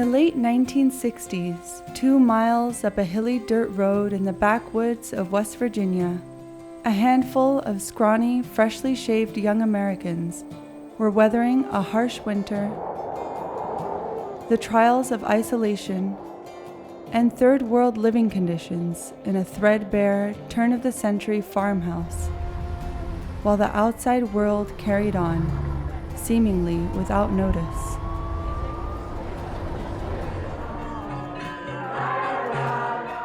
late 1960s, 2 miles up a hilly dirt road in the backwoods of West Virginia, a handful of scrawny, freshly shaved young Americans were weathering a harsh winter, the trials of isolation, and third world living conditions in a threadbare, turn-of-the-century farmhouse, while the outside world carried on, seemingly without notice.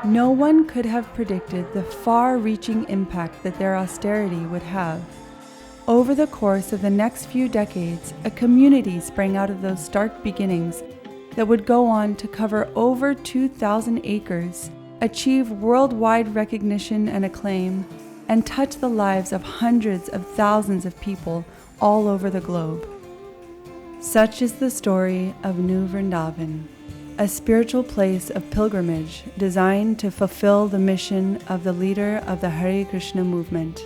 No one could have predicted the far-reaching impact that their austerity would have. Over the course of the next few decades, a community sprang out of those stark beginnings that would go on to cover over 2,000 acres, achieve worldwide recognition and acclaim, and touch the lives of hundreds of thousands of people all over the globe. Such is the story of New Vrindaban, a spiritual place of pilgrimage designed to fulfill the mission of the leader of the Hare Krishna movement,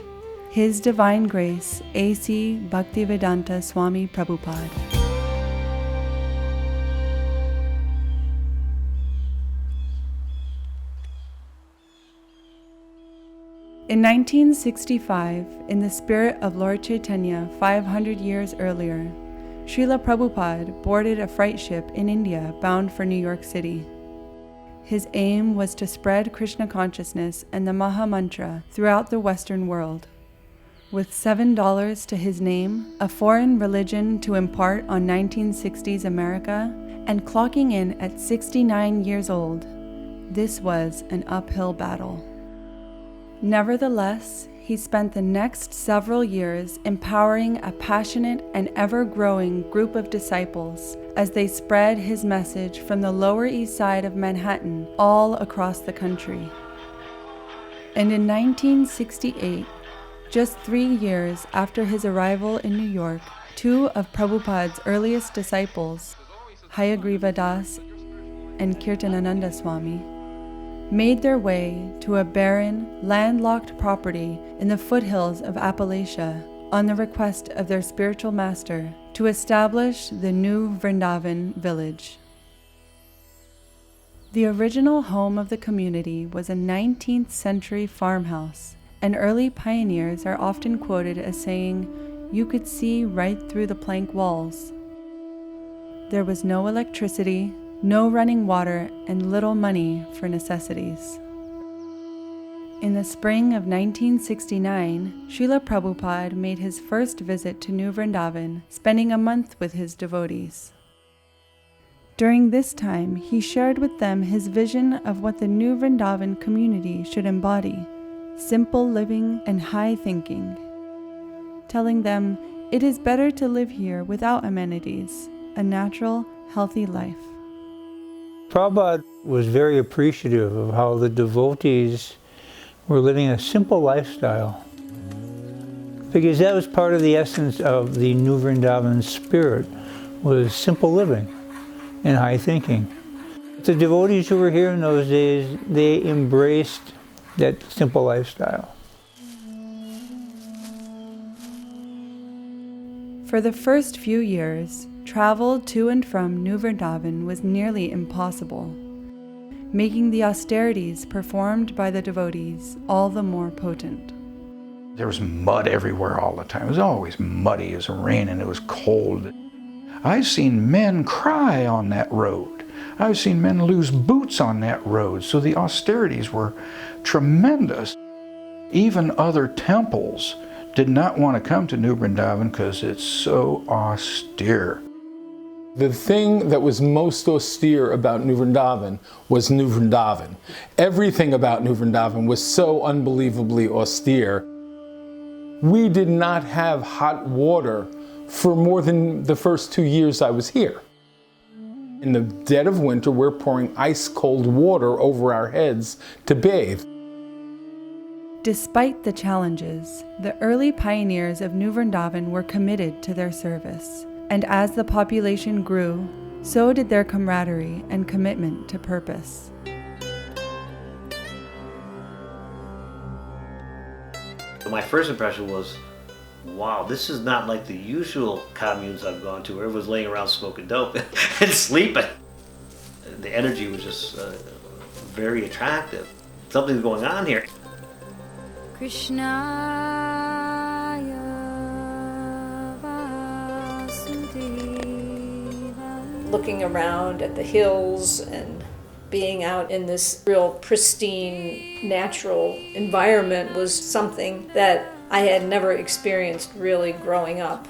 His Divine Grace, A.C. Bhaktivedanta Swami Prabhupada. In 1965, in the spirit of Lord Chaitanya 500 years earlier, Srila Prabhupada boarded a freight ship in India bound for New York City. His aim was to spread Krishna consciousness and the Maha Mantra throughout the Western world. With $7 to his name, a foreign religion to impart on 1960s America, and clocking in at 69 years old, this was an uphill battle. Nevertheless, he spent the next several years empowering a passionate and ever-growing group of disciples as they spread his message from the Lower East Side of Manhattan all across the country. And in 1968, just 3 years after his arrival in New York, 2 of Prabhupada's earliest disciples, Hayagriva Das and Kirtanananda Swami, made their way to a barren, landlocked property in the foothills of Appalachia on the request of their spiritual master to establish the New Vrindavan village. The original home of the community was a 19th century farmhouse, and early pioneers are often quoted as saying, "You could see right through the plank walls." There was no electricity, no running water, and little money for necessities. In the spring of 1969, Srila Prabhupada made his first visit to New Vrindavan, spending a month with his devotees. During this time, he shared with them his vision of what the New Vrindavan community should embody: simple living and high thinking, telling them it is better to live here without amenities, a natural, healthy life. Prabhupada was very appreciative of how the devotees were living a simple lifestyle, because that was part of the essence of the New Vrindavan spirit, was simple living and high thinking. The devotees who were here in those days, they embraced that simple lifestyle. For the first few years, travel to and from New Vrindavan was nearly impossible, making the austerities performed by the devotees all the more potent. There was mud everywhere all the time. It was always muddy. It was raining. It was cold. I've seen men cry on that road. I've seen men lose boots on that road. So the austerities were tremendous. Even other temples did not want to come to New Vrindavan because it's so austere. The thing that was most austere about New Vrindavan was New Vrindavan. Everything about New Vrindavan was so unbelievably austere. We did not have hot water for more than the first 2 years I was here. In the dead of winter, we're pouring ice-cold water over our heads to bathe. Despite the challenges, the early pioneers of New Vrindavan were committed to their service. And as the population grew, so did their camaraderie and commitment to purpose. So my first impression was, wow, this is not like the usual communes I've gone to where everyone's laying around smoking dope and sleeping. the energy was just very attractive. Something's going on here. Krishna. Looking around at the hills and being out in this real pristine, natural environment was something that I had never experienced really growing up.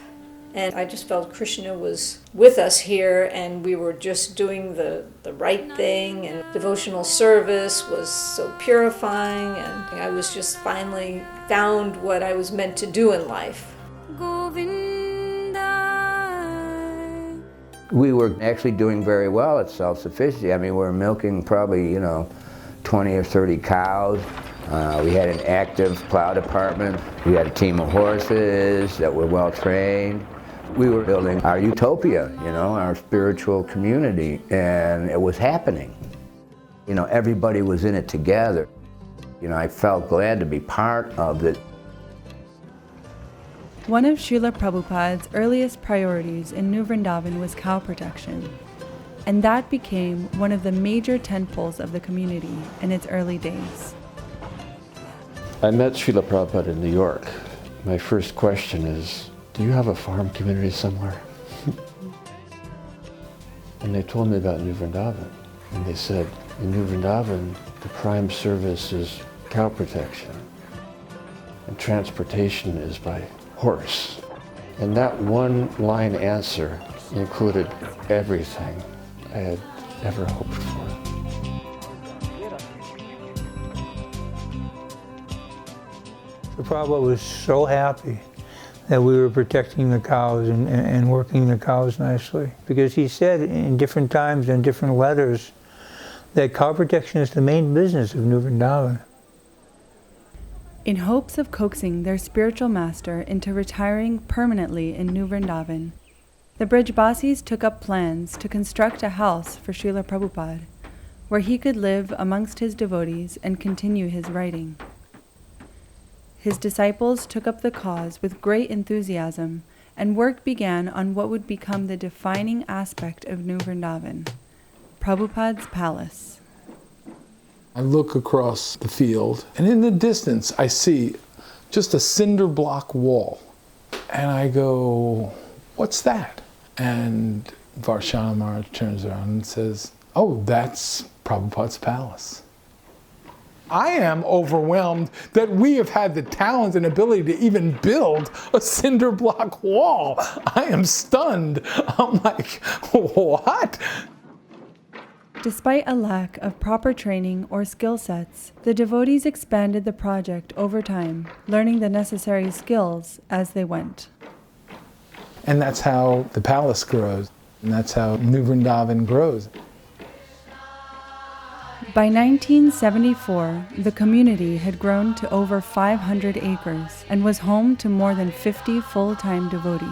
And I just felt Krishna was with us here, and we were just doing the right thing, and devotional service was so purifying, and I was just finally found what I was meant to do in life. We were actually doing very well at self-sufficiency. I mean, we were milking probably, 20 or 30 cows. We had an active plow department. We had a team of horses that were well trained. We were building our utopia, our spiritual community, and it was happening. Everybody was in it together. I felt glad to be part of it. One of Srila Prabhupada's earliest priorities in New Vrindavan was cow protection, and that became one of the major tentpoles of the community in its early days. I met Srila Prabhupada in New York. My first question is, do you have a farm community somewhere? And they told me about New Vrindavan. And they said, in New Vrindavan, the prime service is cow protection. And transportation is by horse. And that one line answer included everything I had ever hoped for. The Prabhupada was so happy that we were protecting the cows and working the cows nicely. Because he said in different times and different letters that cow protection is the main business of New Vrindavan. In hopes of coaxing their spiritual master into retiring permanently in New Vrindavan, the Brijbasis took up plans to construct a house for Srila Prabhupada, where he could live amongst his devotees and continue his writing. His disciples took up the cause with great enthusiasm, and work began on what would become the defining aspect of New Vrindavan, Prabhupada's palace. I look across the field, and in the distance I see just a cinder block wall. And I go, what's that? And Varshana Maharaj turns around and says, oh, that's Prabhupada's palace. I am overwhelmed that we have had the talent and ability to even build a cinder block wall. I am stunned. I'm like, what? Despite a lack of proper training or skill sets, the devotees expanded the project over time, learning the necessary skills as they went. And that's how the palace grows, and that's how New Vrindavan grows. By 1974, the community had grown to over 500 acres and was home to more than 50 full-time devotees.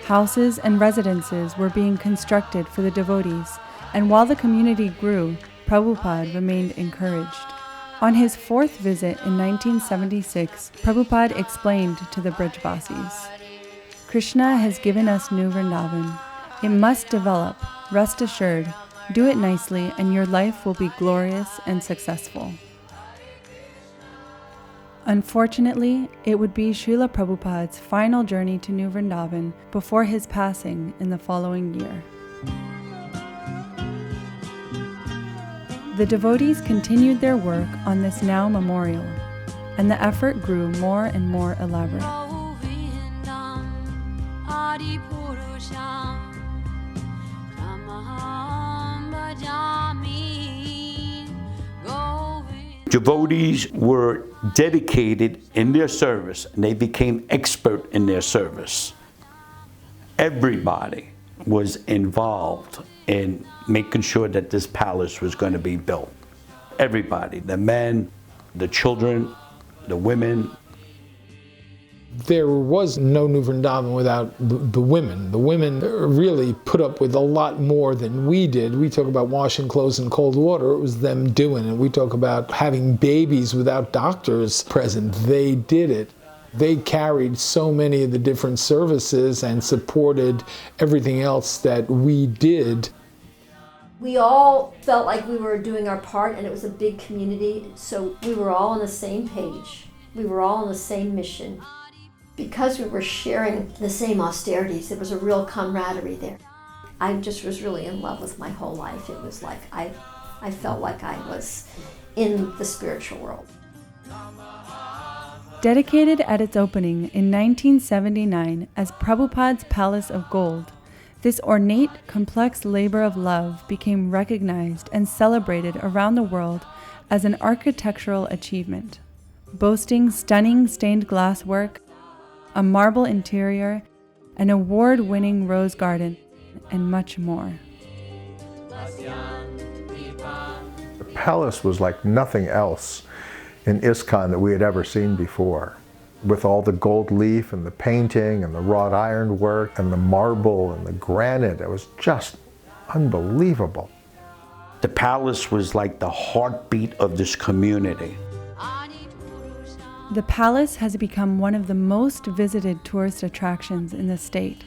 Houses and residences were being constructed for the devotees, and while the community grew, Prabhupada remained encouraged. On his fourth visit in 1976, Prabhupada explained to the Brijbasis, Krishna has given us New Vrindavan. It must develop, rest assured. Do it nicely and your life will be glorious and successful. Unfortunately, it would be Srila Prabhupada's final journey to New Vrindavan before his passing in the following year. The devotees continued their work on this now memorial, and the effort grew more and more elaborate. Devotees were dedicated in their service, and they became expert in their service. Everybody was involved in making sure that this palace was going to be built. Everybody, the men, the children, the women. There was no New Vrindavan without the women. The women really put up with a lot more than we did. We talk about washing clothes in cold water, it was them doing it. We talk about having babies without doctors present. They did it. They carried so many of the different services and supported everything else that we did. We all felt like we were doing our part, and it was a big community, so we were all on the same page. We were all on the same mission. Because we were sharing the same austerities, there was a real camaraderie there. I just was really in love with my whole life. It was like I felt like I was in the spiritual world. Dedicated at its opening in 1979 as Prabhupada's Palace of Gold, this ornate, complex labor of love became recognized and celebrated around the world as an architectural achievement, boasting stunning stained glass work, a marble interior, an award-winning rose garden, and much more. The palace was like nothing else in ISKCON that we had ever seen before. With all the gold leaf and the painting and the wrought iron work and the marble and the granite, it was just unbelievable. The palace was like the heartbeat of this community. The palace has become one of the most visited tourist attractions in the state,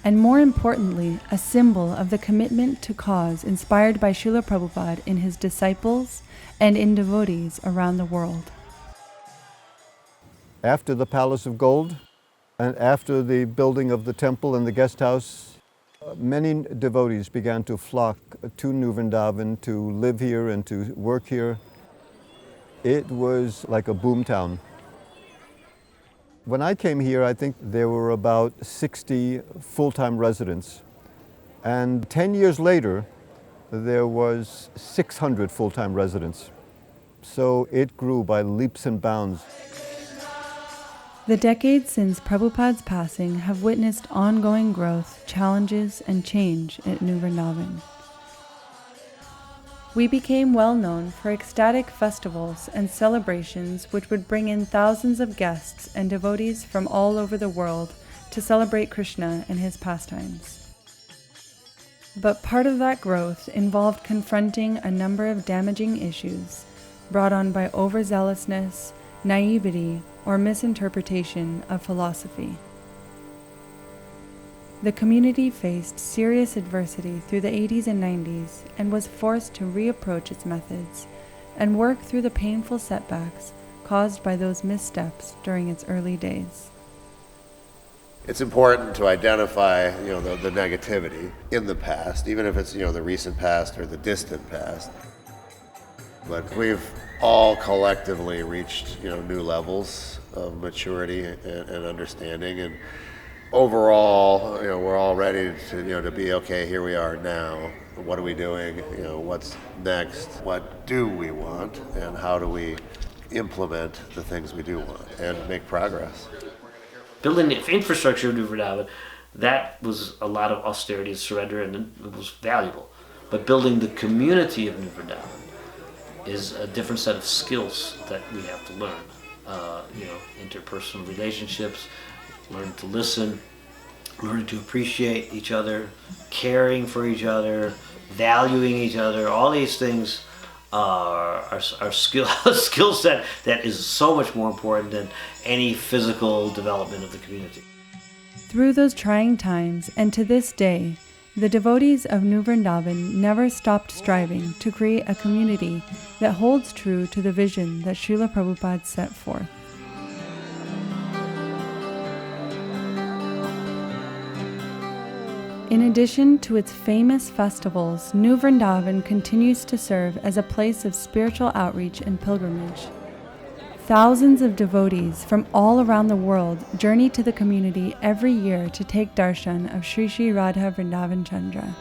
and more importantly, a symbol of the commitment to cause inspired by Srila Prabhupada in his disciples and in devotees around the world. After the Palace of Gold and after the building of the temple and the guest house, many devotees began to flock to New Vrindavan to live here and to work here. It was like a boom town. When I came here, I think there were about 60 full-time residents. And 10 years later, there was 600 full-time residents. So it grew by leaps and bounds. The decades since Prabhupada's passing have witnessed ongoing growth, challenges, and change at New Vrindavan. We became well known for ecstatic festivals and celebrations which would bring in thousands of guests and devotees from all over the world to celebrate Krishna and his pastimes. But part of that growth involved confronting a number of damaging issues brought on by overzealousness, naivety, or misinterpretation of philosophy. The community faced serious adversity through the 80s and 90s and was forced to reapproach its methods and work through the painful setbacks caused by those missteps during its early days. It's important to identify, the negativity in the past, even if it's, the recent past or the distant past. But we've all collectively reached, new levels of maturity and understanding, and overall, we're all ready to be okay. Here we are now. What are we doing? What's next? What do we want, and how do we implement the things we do want and make progress? Building the infrastructure of New Vrindavan, that was a lot of austerity and surrender, and it was valuable. But building the community of New Vrindavan is a different set of skills that we have to learn. Interpersonal relationships, learn to listen, learning to appreciate each other, caring for each other, valuing each other. All these things are skill set that is so much more important than any physical development of the community. Through those trying times and to this day, the devotees of New Vrindavan never stopped striving to create a community that holds true to the vision that Srila Prabhupada set forth. In addition to its famous festivals, New Vrindavan continues to serve as a place of spiritual outreach and pilgrimage. Thousands of devotees from all around the world journey to the community every year to take darshan of Sri Sri Radha Vrindavan Chandra.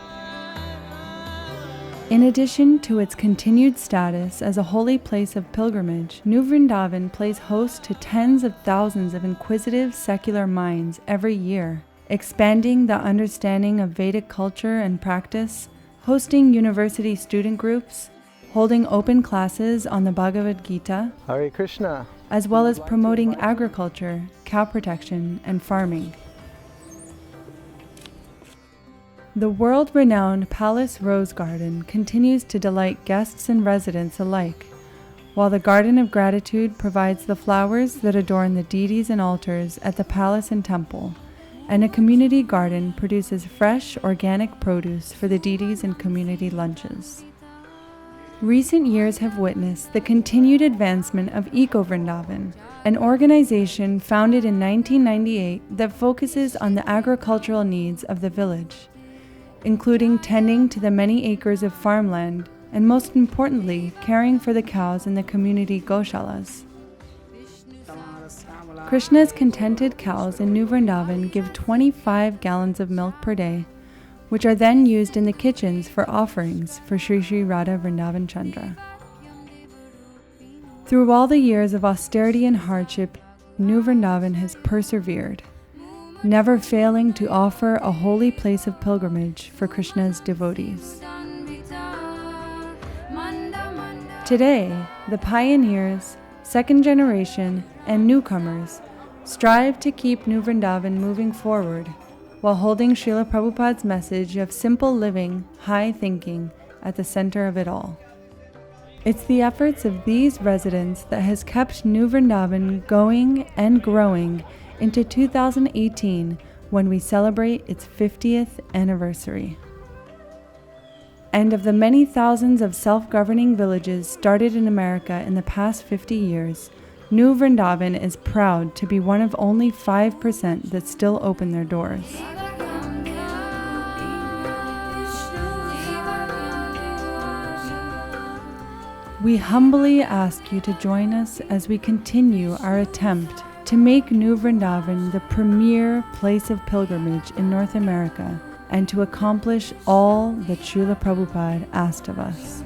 In addition to its continued status as a holy place of pilgrimage, New Vrindavan plays host to tens of thousands of inquisitive secular minds every year, expanding the understanding of Vedic culture and practice, hosting university student groups, holding open classes on the Bhagavad Gita, Hare Krishna, as well as promoting agriculture, cow protection, and farming. The world-renowned Palace Rose Garden continues to delight guests and residents alike, while the Garden of Gratitude provides the flowers that adorn the deities and altars at the palace and temple, and a community garden produces fresh, organic produce for the deities and community lunches. Recent years have witnessed the continued advancement of Eco Vrindaban, an organization founded in 1998 that focuses on the agricultural needs of the village, including tending to the many acres of farmland and, most importantly, caring for the cows in the community goshalas. Krishna's contented cows in New Vrindavan give 25 gallons of milk per day, which are then used in the kitchens for offerings for Sri Sri Radha Vrindavan Chandra. Through all the years of austerity and hardship, New Vrindavan has persevered, never failing to offer a holy place of pilgrimage for Krishna's devotees. Today, the pioneers, second generation, and newcomers strive to keep New Vrindavan moving forward while holding Srila Prabhupada's message of simple living, high thinking at the center of it all. It's the efforts of these residents that has kept New Vrindavan going and growing into 2018, when we celebrate its 50th anniversary. And of the many thousands of self-governing villages started in America in the past 50 years, New Vrindavan is proud to be one of only 5% that still open their doors. We humbly ask you to join us as we continue our attempt to make New Vrindavan the premier place of pilgrimage in North America and to accomplish all that Srila Prabhupada asked of us.